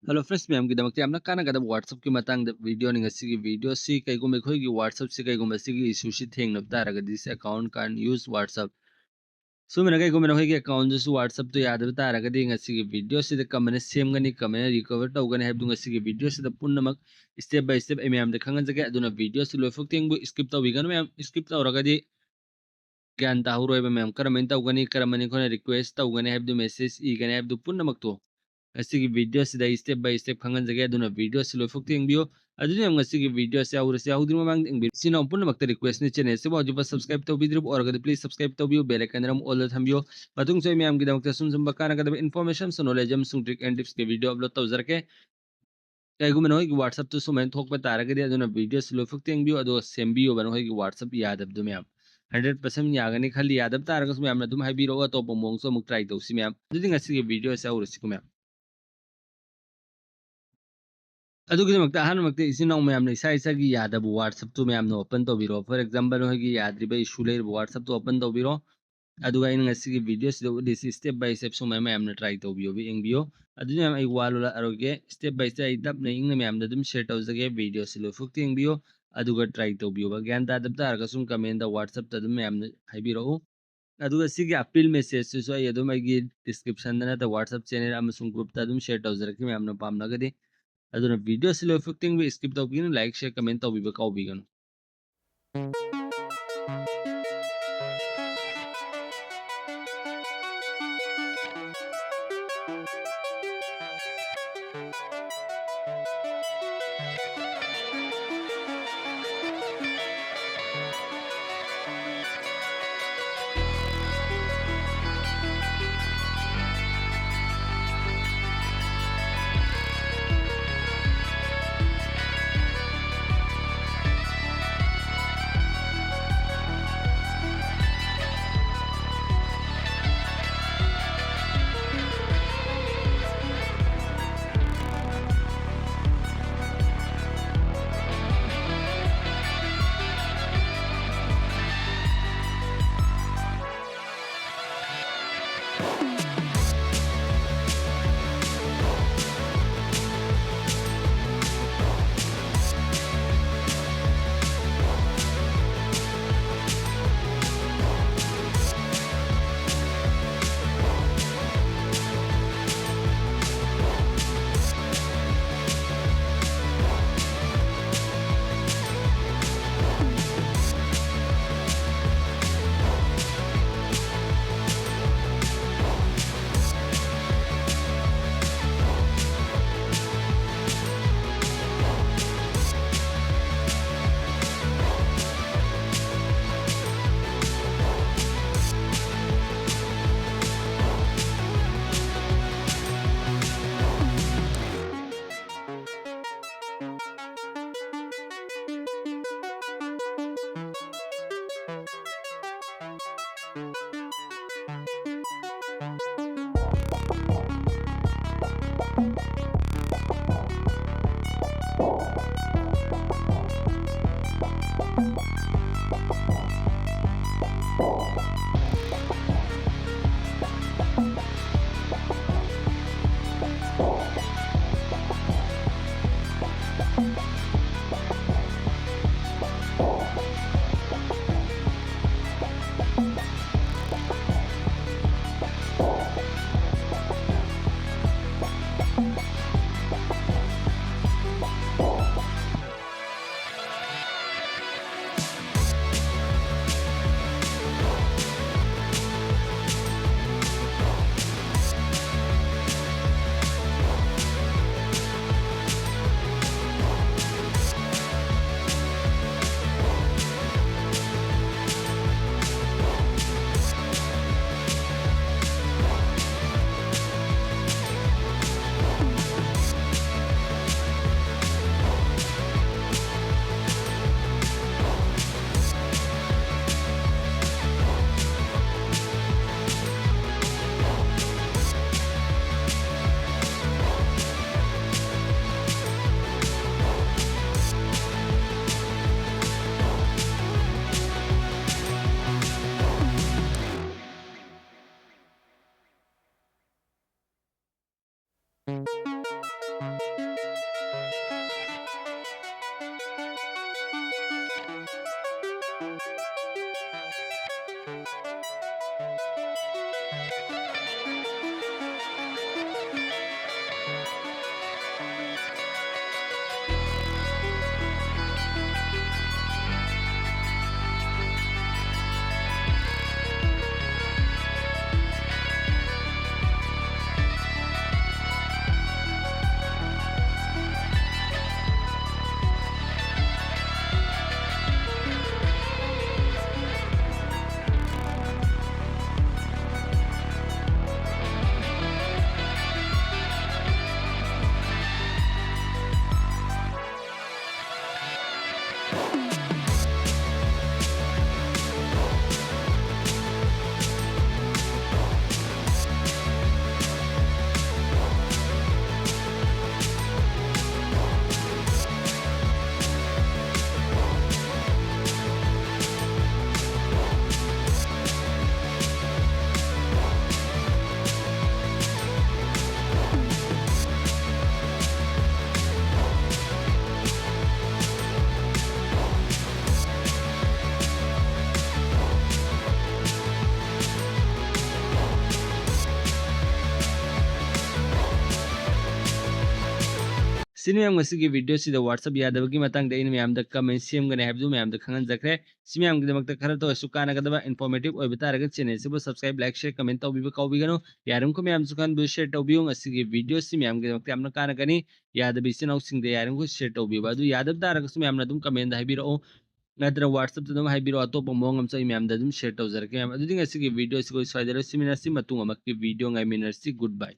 Hello friends, ma'am की दमकते हमना काना गदा WhatsApp की मतंग वीडियो निंग सी वीडियो सी कईगुम अखोई की WhatsApp से कईगुम सी की इशू सी थेंग नबता रगा this account can use WhatsApp सुमन कईगुम न होई की अकाउंट जसु WhatsApp तो याद बता रगा दी ngasi की वीडियो से कमने सेमगनी कमने रिकवर तौगने हैब दुंग सी की वीडियो से पुनमक स्टेप बाय स्टेप मैम दे खंगन जगे अदुना वीडियो से लोफक तेंग स्किप तौबिगन मैम स्किप तौरगा दी ज्ञान ताहुरोय मैम करमन तौगनी करमनी खोने रिक्वेस्ट तौगने हैब दु मैसेज ईगने हैब दु पुनमक तो असि की वीडियो से स्टेप बाय स्टेप खंगन जगे अदुना वीडियो से लोफक तेंबियो अदुनि हम ngasi की वीडियो से आउर से आउद्रि ममांग इंग सिना पुनमक रिक्वेस्ट ने चैनल से वाजु सब्सक्राइब तौबिद्रि और अगर प्लीज सब्सक्राइब तौबियो बेल आइकन रम ऑल थंबियो मतुंग से मैम की दमक सुन सुन बकाना कदब इन्फॉर्मेशन सो नॉलेज हम सुन ट्रिक एंड टिप्स के वीडियो अपलोड तौजरके कईगुम न होई की WhatsApp तो सुमन थोक बतारगे अदुना वीडियो से लोफक तेंबियो अदो सेमबियो बन होई की WhatsApp यादब दु मैम 100% यागनी खाली यादब तारगस मैम न दुम हाइबिरो तो पोमोंग सो मुक ट्राई तौसी मैम दुदि ngasi की वीडियो से आउर सिको मैम ꯑꯗꯨꯒꯤꯗꯃꯛꯇ ꯑꯍꯥꯟꯕꯃꯛꯇ ꯏꯆꯤꯟ ꯏꯅꯥꯎ ꯃꯌꯥꯝꯅ ꯏꯁꯥ ꯏꯁꯥꯒꯤ ꯌꯥꯗꯕ WhatsApp ꯇꯨ ꯃꯌꯥꯝꯅ ꯑꯣꯄꯟ ꯇꯧꯕꯤꯔꯣ ꯐꯣꯔ ꯑꯦꯛꯖꯥꯝꯄꯜ ꯅꯣꯏꯒꯤ ꯌꯥꯗ꯭ꯔꯤꯕ ꯏꯁꯨ ꯂꯩꯔꯤꯕ WhatsApp ꯇꯨ ꯑꯣꯄꯟ ꯇꯧꯕꯤꯔꯣ ꯑꯗꯨꯒ ꯑꯩꯅ ꯉꯁꯤꯒꯤ ꯚꯤꯗꯤꯑꯣꯁꯤꯗ ꯎꯠꯂꯤꯁꯤ ꯁ꯭ꯇꯦꯞ ꯕꯥꯏ ꯁ꯭ꯇꯦꯞ ꯁꯨꯃꯥꯏꯅ ꯃꯌꯥꯝꯅ ꯇ꯭ꯔꯥꯏ ꯇꯧꯕꯤꯌꯣ ꯌꯦꯡꯕꯤꯌꯣ ꯑꯗꯨꯅ ꯃꯌꯥꯝ ꯑꯩ ꯋꯥ ꯂꯣꯜꯂꯛꯑꯔꯣꯏꯒꯦ ꯁ꯭ꯇꯦꯞ ꯕꯥꯏ ꯁ꯭ꯇꯦꯞ ꯑꯩ ꯇꯞꯅ ꯏꯪꯅ ꯃꯌꯥꯝꯗ ꯑꯗꯨꯝ ꯁꯦꯌꯔ ꯇꯧꯖꯒꯦ ꯚꯤꯗꯤꯑꯣꯁꯤ ꯂꯣꯏꯐꯥꯎ ꯌꯦꯡꯕꯤꯌꯣ ꯑꯗꯨꯒ ꯇ꯭ꯔꯥꯏ ꯇꯧꯕꯤꯌꯣꯕ ꯒ꯭ꯌꯥꯟ ꯇꯥꯗꯕ ꯇꯥꯔꯒꯁꯨ ꯀꯃꯦꯟꯗ WhatsAppꯇ ꯑꯗꯨꯝ ꯃꯌꯥꯝꯅ ꯍꯥꯏꯕꯤꯔꯛꯎ ꯑꯗꯨꯒ ꯁꯤꯒꯤ ꯑꯄꯤꯜ ꯃꯦꯁꯦꯖꯁꯤꯁꯨ ꯑꯩ ꯑꯗꯨꯝ ꯑꯩꯒꯤ ꯗꯤꯁꯀ꯭ꯔꯤꯞꯁꯟꯗ ꯅꯠꯇ꯭ꯔ WhatsApp ꯆꯦꯅꯦꯜ ꯑꯃꯁꯨꯡ ꯒ꯭ꯔꯨꯞꯇ ꯑꯗꯨꯝ ꯁꯦꯌꯔ ꯇꯧꯖꯔꯛꯀꯦ ꯃꯌꯥꯝꯅ ꯄꯥꯝꯂꯒꯗꯤ ꯑꯗꯨꯅ ꯚꯤꯗꯤꯑꯣꯁꯤ ꯂꯣꯏꯐꯥꯎ ꯌꯦꯡꯕꯤꯌꯨ ꯁ꯭ꯀꯤꯞ ꯇꯧꯕꯤꯒꯅꯨ ꯂꯥꯏꯛ ꯁꯦꯌꯔ ꯀꯃꯦꯟ ꯇꯧꯕꯤꯕ ꯀꯥꯎꯕꯤꯒꯅꯨ Sini ma'am ngasi gi video sida WhatsApp yadabagi matang da ina ma'am da comment semgani habdu ma'am da khangan zakre si ma'am gi damakta khara to sukana gadaba informative oi bitaraga channel sibu subscribe like share comment tawbiba kawbigano yarum ko ma'am sukan bu share tawbiyo ngasi gi video si ma'am gi damakta amna kana gani yadabi sinau sing da yarum ko share tawbiba du yadab daraga su ma'am na dum comment da habiro nadra WhatsApp da dum habiro atop mong am sai ma'am da dum share tawzarke ma'am adu ngasi gi video si ko swaidara simina si matung amak gi video ngai minar si goodbye.